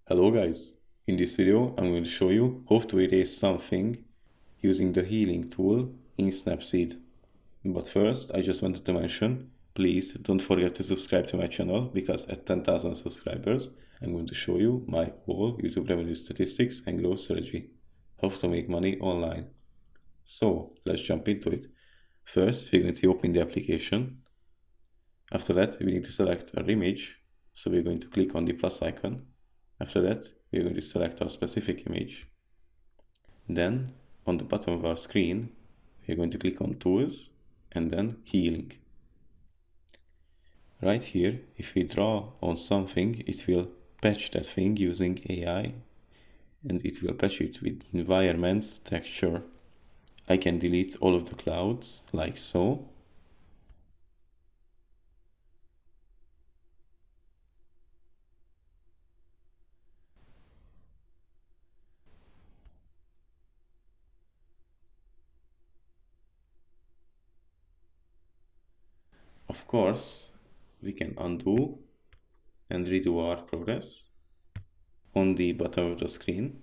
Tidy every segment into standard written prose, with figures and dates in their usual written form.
Hello guys, in this video I'm going to show you how to erase something using the healing tool in Snapseed. But first I just wanted to mention, please don't forget to subscribe to my channel because at 10,000 subscribers I'm going to show you my whole YouTube revenue statistics and growth strategy, how to make money online. So let's jump into it. First we're going to open the application. After that we need to select our image, so we're going to click on the plus icon. After that, we are going to select our specific image. Then, on the bottom of our screen, we are going to click on Tools and then Healing. Right here, if we draw on something, it will patch that thing using AI, and it will patch it with environment's texture. I can delete all of the clouds, like so. Of course, we can undo and redo our progress on the bottom of the screen.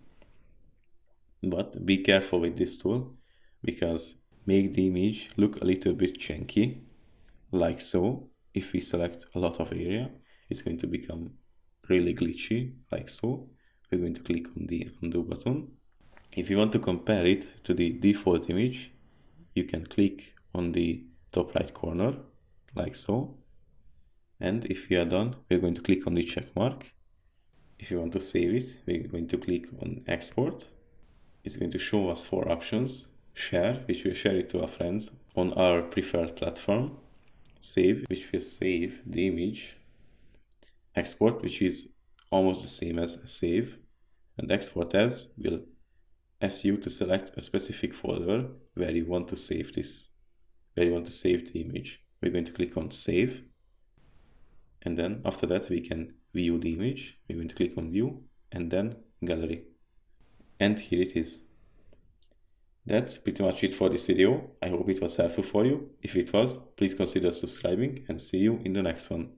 But be careful with this tool, because make the image look a little bit chunky, like so. If we select a lot of area, it's going to become really glitchy, like so. We're going to click on the undo button. If you want to compare it to the default image, you can click on the top right corner, like so. And if we are done, we're going to click on the check mark. If you want to save it, we're going to click on export. It's going to show us 4 options: share, which will share it to our friends on our preferred platform; save, which will save the image; export, which is almost the same as save; and export as will ask you to select a specific folder where you want to save this, where you want to save the image. We're going to click on save, and then after that we can view the image. We're going to click on view and then gallery. And here it is. That's pretty much it for this video. I hope it was helpful for you. If it was, please consider subscribing and see you in the next one.